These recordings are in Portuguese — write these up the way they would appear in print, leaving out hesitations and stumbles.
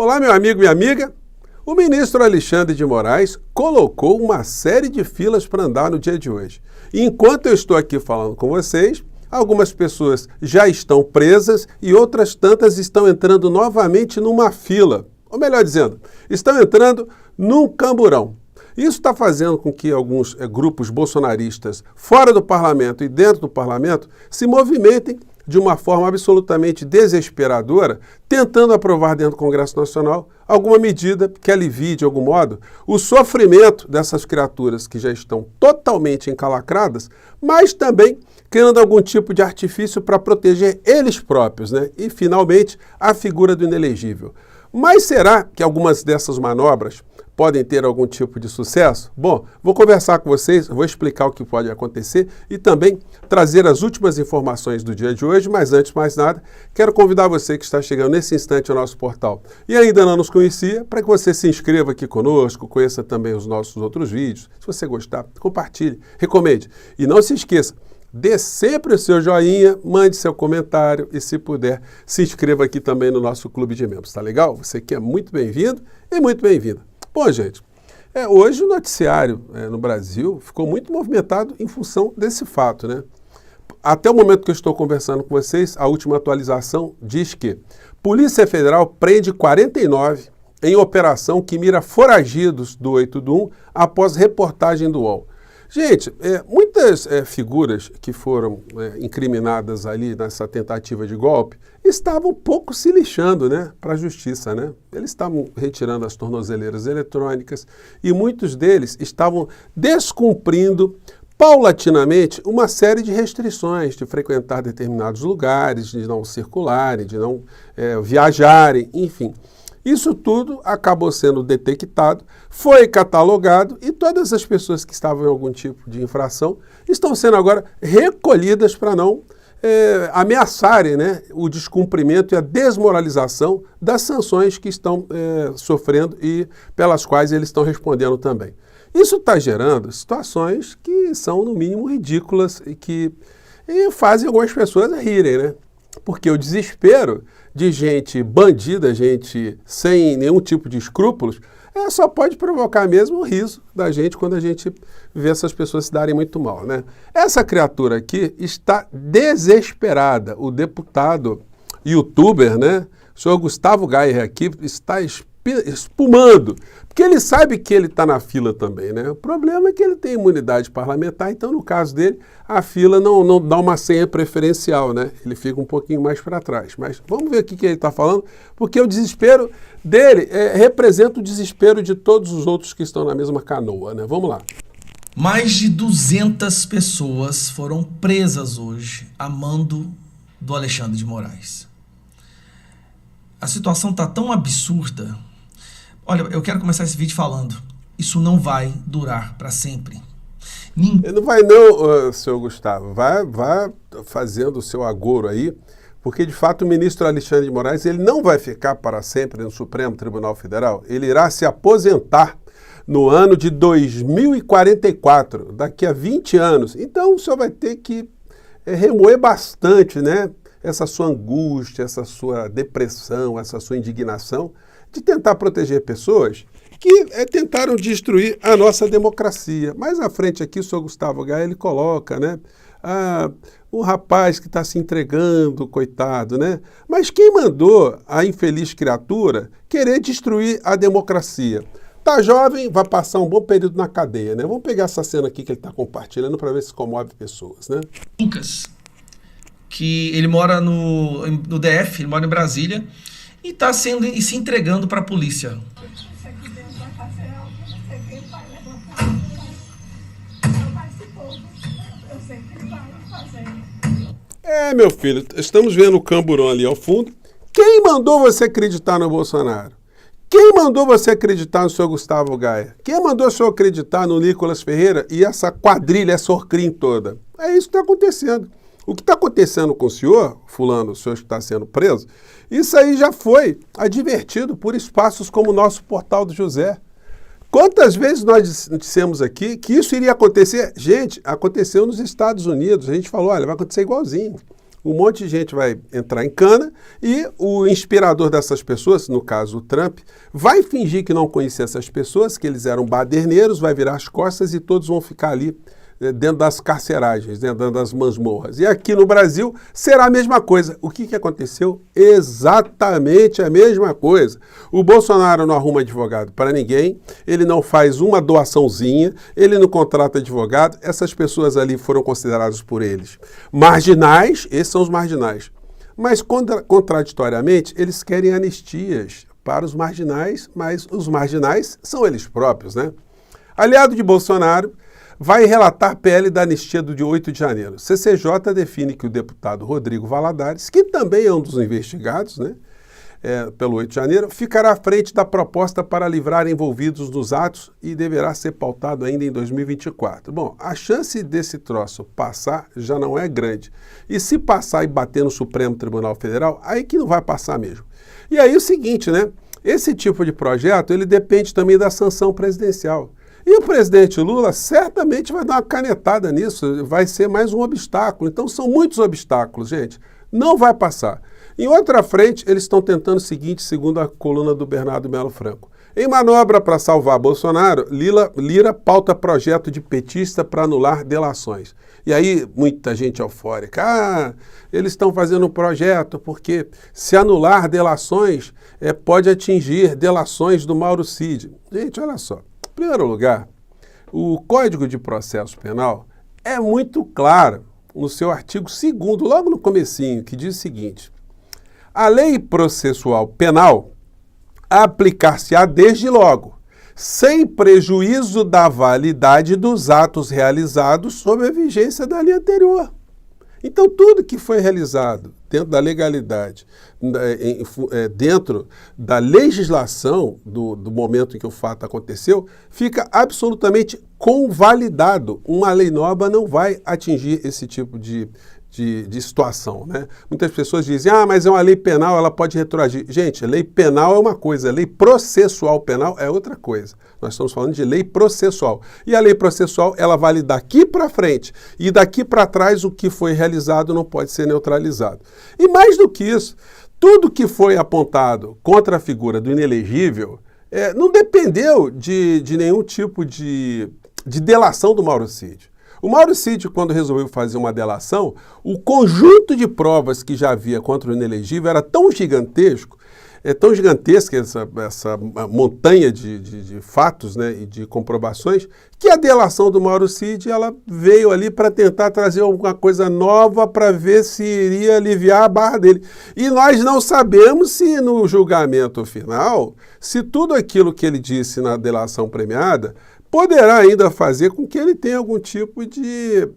Olá, meu amigo e minha amiga. O ministro Alexandre de Moraes colocou uma série de filas para andar no dia de hoje. E enquanto eu estou aqui falando com vocês, algumas pessoas já estão presas e outras tantas estão entrando novamente numa fila. Ou melhor dizendo, estão entrando num camburão. Isso está fazendo com que alguns grupos bolsonaristas fora do parlamento e dentro do parlamento se movimentem de uma forma absolutamente desesperadora, tentando aprovar dentro do Congresso Nacional alguma medida que alivie, de algum modo, o sofrimento dessas criaturas que já estão totalmente encalacradas, mas também criando algum tipo de artifício para proteger eles próprios, né? E, finalmente, a figura do inelegível. Mas será que algumas dessas manobras podem ter algum tipo de sucesso? Bom, vou conversar com vocês, vou explicar o que pode acontecer e também trazer as últimas informações do dia de hoje, mas antes de mais nada, quero convidar você que está chegando nesse instante ao nosso portal e ainda não nos conhecia, para que você se inscreva aqui conosco, conheça também os nossos outros vídeos. Se você gostar, compartilhe, recomende. E não se esqueça, dê sempre o seu joinha, mande seu comentário e, se puder, se inscreva aqui também no nosso clube de membros, tá legal? Você que é muito bem-vindo e muito bem-vinda. Bom, gente, hoje o noticiário no Brasil ficou muito movimentado em função desse fato, né? Até o momento que eu estou conversando com vocês, a última atualização diz que Polícia Federal prende 49 em operação que mira foragidos do 8 do 1 após reportagem do UOL. Gente, muitas figuras que foram incriminadas ali nessa tentativa de golpe estavam pouco se lixando, né, para a justiça, né? Eles estavam retirando as tornozeleiras eletrônicas e muitos deles estavam descumprindo paulatinamente uma série de restrições de frequentar determinados lugares, de não circularem, de não viajarem, enfim. Isso tudo acabou sendo detectado, foi catalogado e todas as pessoas que estavam em algum tipo de infração estão sendo agora recolhidas para não ameaçarem, né, o descumprimento e a desmoralização das sanções que estão sofrendo e pelas quais eles estão respondendo também. Isso está gerando situações que são, no mínimo, ridículas e que fazem algumas pessoas rirem, né? Porque o desespero de gente bandida, gente sem nenhum tipo de escrúpulos, só pode provocar mesmo o riso da gente quando a gente vê essas pessoas se darem muito mal, né? Essa criatura aqui está desesperada. O deputado youtuber, né, o senhor Gustavo Gayer aqui, está espumando, porque ele sabe que ele está na fila também, né? O problema é que ele tem imunidade parlamentar, então no caso dele, a fila não dá uma senha preferencial, né? Ele fica um pouquinho mais para trás. Mas vamos ver o que ele está falando, porque o desespero dele representa o desespero de todos os outros que estão na mesma canoa, né? Vamos lá. Mais de 200 pessoas foram presas hoje a mando do Alexandre de Moraes. A situação está tão absurda. Olha, eu quero começar esse vídeo falando, isso não vai durar para sempre. Não vai não, senhor Gustavo, vai fazendo o seu agouro aí, porque de fato o ministro Alexandre de Moraes ele não vai ficar para sempre no Supremo Tribunal Federal, ele irá se aposentar no ano de 2044, daqui a 20 anos. Então o senhor vai ter que remoer bastante, né, essa sua angústia, essa sua depressão, essa sua indignação, de tentar proteger pessoas que tentaram destruir a nossa democracia. Mais à frente aqui, o senhor Gustavo Gayer, ele coloca, né, um rapaz que está se entregando, coitado, né? Mas quem mandou a infeliz criatura querer destruir a democracia? Tá jovem, vai passar um bom período na cadeia, né? Vamos pegar essa cena aqui que ele está compartilhando para ver se comove pessoas, né? Lucas, que ele mora no DF, ele mora em Brasília, e está se entregando para a polícia. Meu filho, estamos vendo o camburão ali ao fundo. Quem mandou você acreditar no Bolsonaro? Quem mandou você acreditar no senhor Gustavo Gayer? Quem mandou o senhor acreditar no Nicolas Ferreira e essa quadrilha, essa orcrim toda? É isso que está acontecendo. O que está acontecendo com o senhor, fulano, o senhor que está sendo preso, isso aí já foi advertido por espaços como o nosso Portal do José. Quantas vezes nós dissemos aqui que isso iria acontecer? Gente, aconteceu nos Estados Unidos. A gente falou, olha, vai acontecer igualzinho. Um monte de gente vai entrar em cana e o inspirador dessas pessoas, no caso o Trump, vai fingir que não conhecia essas pessoas, que eles eram baderneiros, vai virar as costas e todos vão ficar ali dentro das carceragens, dentro das masmorras. E aqui no Brasil será a mesma coisa. O que aconteceu? Exatamente a mesma coisa. O Bolsonaro não arruma advogado para ninguém, ele não faz uma doaçãozinha, ele não contrata advogado, essas pessoas ali foram consideradas por eles marginais, esses são os marginais. Mas, contraditoriamente, eles querem anistias para os marginais, mas os marginais são eles próprios, né? Aliado de Bolsonaro, vai relatar PL da anistia do dia 8 de janeiro. CCJ define que o deputado Rodrigo Valadares, que também é um dos investigados, né, pelo 8 de janeiro, ficará à frente da proposta para livrar envolvidos nos atos e deverá ser pautado ainda em 2024. Bom, a chance desse troço passar já não é grande. E se passar e bater no Supremo Tribunal Federal, aí que não vai passar mesmo. E aí o seguinte, né, esse tipo de projeto, ele depende também da sanção presidencial. E o presidente Lula certamente vai dar uma canetada nisso, vai ser mais um obstáculo. Então são muitos obstáculos, gente. Não vai passar. Em outra frente, eles estão tentando o seguinte, segundo a coluna do Bernardo Melo Franco. Em manobra para salvar Bolsonaro, Lira pauta projeto de petista para anular delações. E aí, muita gente eufórica. Ah, eles estão fazendo um projeto porque se anular delações, pode atingir delações do Mauro Cid. Gente, olha só. Em primeiro lugar, o Código de Processo Penal é muito claro no seu artigo 2º, logo no comecinho, que diz o seguinte: a lei processual penal aplicar-se-á desde logo, sem prejuízo da validade dos atos realizados sob a vigência da lei anterior. Então, tudo que foi realizado dentro da legalidade, dentro da legislação do momento em que o fato aconteceu, fica absolutamente convalidado. Uma lei nova não vai atingir esse tipo de situação, né? Muitas pessoas dizem, mas é uma lei penal, ela pode retroagir. Gente, lei penal é uma coisa, lei processual penal é outra coisa. Nós estamos falando de lei processual. E a lei processual, ela vale daqui para frente. E daqui para trás, o que foi realizado não pode ser neutralizado. E mais do que isso, tudo que foi apontado contra a figura do inelegível não dependeu de nenhum tipo de delação do Mauro Cid. O Mauro Cid, quando resolveu fazer uma delação, o conjunto de provas que já havia contra o inelegível era tão gigantesca essa montanha de fatos, né, e de comprovações, que a delação do Mauro Cid ela veio ali para tentar trazer alguma coisa nova para ver se iria aliviar a barra dele. E nós não sabemos se no julgamento final, se tudo aquilo que ele disse na delação premiada poderá ainda fazer com que ele tenha algum tipo de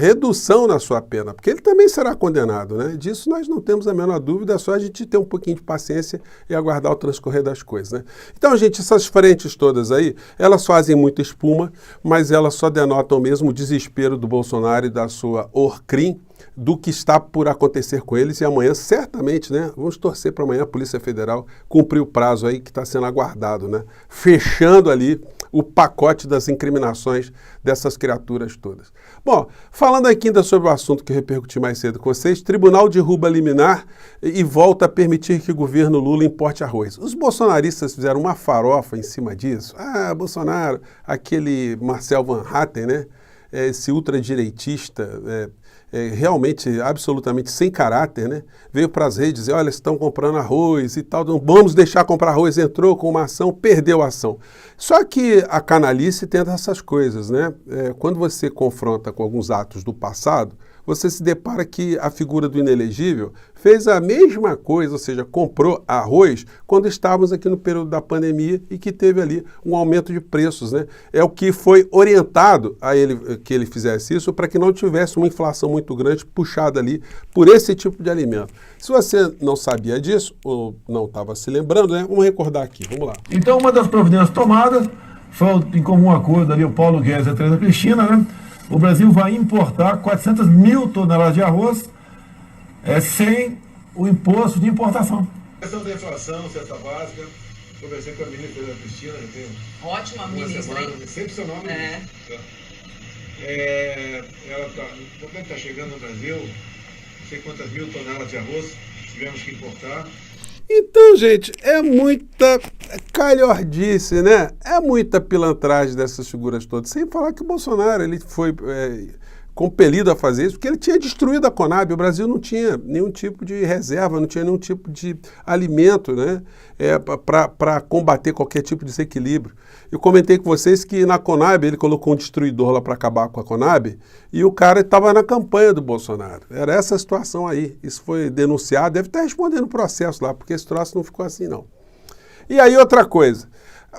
redução na sua pena, porque ele também será condenado, né? Disso nós não temos a menor dúvida, é só a gente ter um pouquinho de paciência e aguardar o transcorrer das coisas, né? Então, gente, essas frentes todas aí, elas fazem muita espuma, mas elas só denotam mesmo o desespero do Bolsonaro e da sua Orcrim, do que está por acontecer com eles, e amanhã, certamente, né, vamos torcer para amanhã a Polícia Federal cumprir o prazo aí que está sendo aguardado, né, fechando ali o pacote das incriminações dessas criaturas todas. Bom, falando aqui ainda sobre o assunto que eu repercuti mais cedo com vocês, tribunal derruba liminar e volta a permitir que o governo Lula importe arroz. Os bolsonaristas fizeram uma farofa em cima disso. Ah, Bolsonaro, aquele Marcel Van Hatten, né, esse ultradireitista, realmente absolutamente sem caráter, né? Veio para as redes dizer, olha, estão comprando arroz e tal, não vamos deixar comprar arroz, entrou com uma ação, perdeu a ação. Só que a canalice tenta essas coisas, né? Quando você confronta com alguns atos do passado, você se depara que a figura do inelegível fez a mesma coisa, ou seja, comprou arroz quando estávamos aqui no período da pandemia e que teve ali um aumento de preços, né? É o que foi orientado a ele que ele fizesse isso para que não tivesse uma inflação muito grande puxada ali por esse tipo de alimento. Se você não sabia disso ou não estava se lembrando, né? Vamos recordar aqui, vamos lá. Então, uma das providências tomadas foi em comum acordo ali o Paulo Guedes e a Tereza Cristina, né? O Brasil vai importar 400 mil toneladas de arroz sem o imposto de importação. A questão da inflação, cesta básica, conversei com a ministra da Cristina, já tem ótima ministra, semana, sempre seu nome. Ela quando está chegando no Brasil, sei quantas mil toneladas de arroz tivemos que importar. Então, gente, é muita calhordice, né? É muita pilantragem dessas figuras todas. Sem falar que o Bolsonaro ele foi compelido a fazer isso porque ele tinha destruído a Conab. O Brasil não tinha nenhum tipo de reserva, não tinha nenhum tipo de alimento, né? Para combater qualquer tipo de desequilíbrio. Eu comentei com vocês que na Conab ele colocou um destruidor lá para acabar com a Conab e o cara estava na campanha do Bolsonaro. Era essa a situação aí. Isso foi denunciado, deve estar respondendo o processo lá, porque esse troço não ficou assim, não. E aí outra coisa,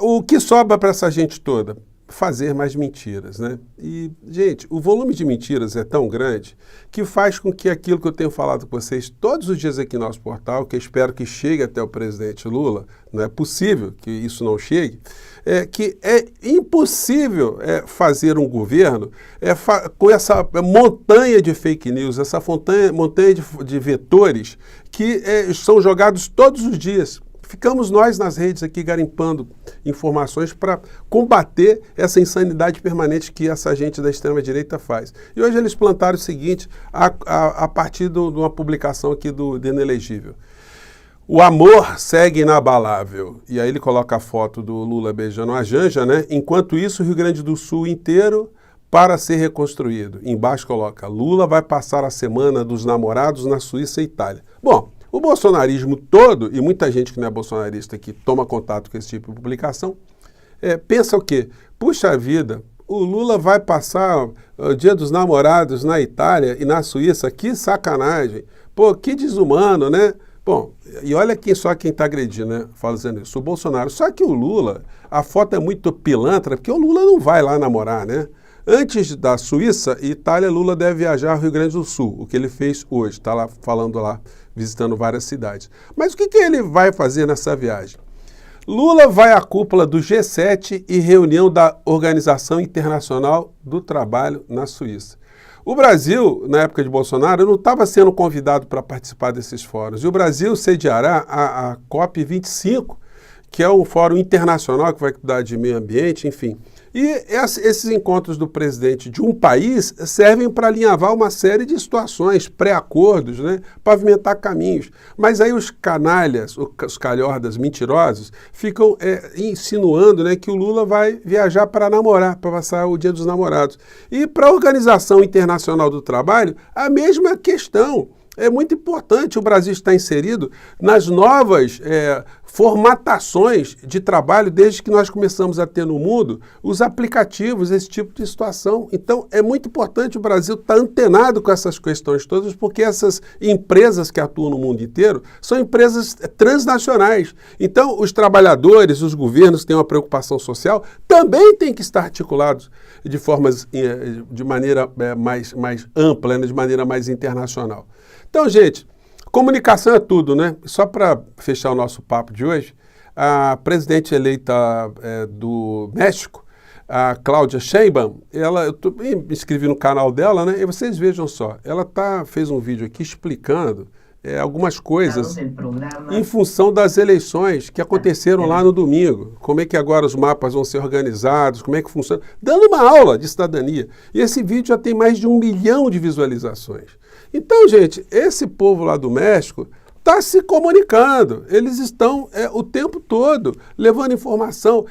o que sobra para essa gente toda? Fazer mais mentiras, né? E, gente, o volume de mentiras é tão grande que faz com que aquilo que eu tenho falado com vocês todos os dias aqui no nosso portal, que eu espero que chegue até o presidente Lula, não é possível que isso não chegue, que é impossível fazer um governo com essa montanha de fake news, essa montanha de vetores que são jogados todos os dias. Ficamos nós nas redes aqui garimpando informações para combater essa insanidade permanente que essa gente da extrema-direita faz. E hoje eles plantaram o seguinte, a partir de uma publicação aqui do Inelegível. O amor segue inabalável. E aí ele coloca a foto do Lula beijando a Janja, né? Enquanto isso, o Rio Grande do Sul inteiro para ser reconstruído. Embaixo coloca, Lula vai passar a semana dos namorados na Suíça e Itália. Bom, o bolsonarismo todo, e muita gente que não é bolsonarista que toma contato com esse tipo de publicação, pensa o quê? Puxa vida, o Lula vai passar o Dia dos Namorados na Itália e na Suíça, que sacanagem. Pô, que desumano, né? Bom, e olha só quem está agredindo, né? Falando isso, o Bolsonaro. Só que o Lula, a foto é muito pilantra, porque o Lula não vai lá namorar, né? Antes da Suíça e Itália, Lula deve viajar ao Rio Grande do Sul, o que ele fez hoje, está lá falando lá, visitando várias cidades. Mas o que ele vai fazer nessa viagem? Lula vai à cúpula do G7 e reunião da Organização Internacional do Trabalho na Suíça. O Brasil, na época de Bolsonaro, não estava sendo convidado para participar desses fóruns. E o Brasil sediará a COP25, que é um fórum internacional que vai cuidar de meio ambiente, enfim. E esses encontros do presidente de um país servem para alinhavar uma série de situações, pré-acordos, né, pavimentar caminhos. Mas aí os canalhas, os calhordas mentirosos, ficam insinuando, né, que o Lula vai viajar para namorar, para passar o Dia dos Namorados. E para a Organização Internacional do Trabalho, a mesma questão. É muito importante o Brasil estar inserido nas novas formatações de trabalho desde que nós começamos a ter no mundo os aplicativos, esse tipo de situação. Então, é muito importante o Brasil estar antenado com essas questões todas, porque essas empresas que atuam no mundo inteiro são empresas transnacionais. Então, os trabalhadores, os governos que têm uma preocupação social também têm que estar articulados de maneira mais ampla, né, de maneira mais internacional. Então, gente, comunicação é tudo, né? Só para fechar o nosso papo de hoje, a presidente eleita do México, a Claudia Sheinbaum, eu me inscrevi no canal dela, né? E vocês vejam só, ela fez um vídeo aqui explicando algumas coisas em função das eleições que aconteceram lá no domingo. Como é que agora os mapas vão ser organizados, como é que funciona. Dando uma aula de cidadania. E esse vídeo já tem mais de 1 milhão de visualizações. Então, gente, esse povo lá do México está se comunicando. Eles estão o tempo todo levando informação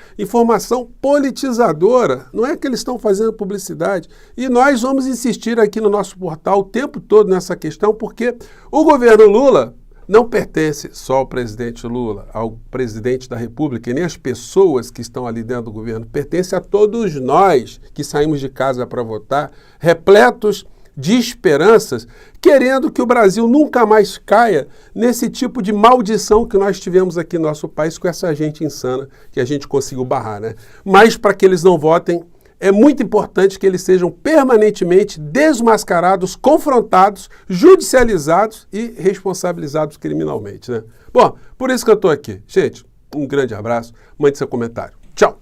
politizadora. Não é que eles estão fazendo publicidade. E nós vamos insistir aqui no nosso portal o tempo todo nessa questão, porque o governo Lula não pertence só ao presidente Lula, ao presidente da República, e nem às pessoas que estão ali dentro do governo. Pertence a todos nós que saímos de casa para votar, repletos de esperanças, querendo que o Brasil nunca mais caia nesse tipo de maldição que nós tivemos aqui no nosso país com essa gente insana que a gente conseguiu barrar, né? Mas para que eles não votem, é muito importante que eles sejam permanentemente desmascarados, confrontados, judicializados e responsabilizados criminalmente, né? Bom, por isso que eu estou aqui. Gente, um grande abraço, mande seu comentário. Tchau!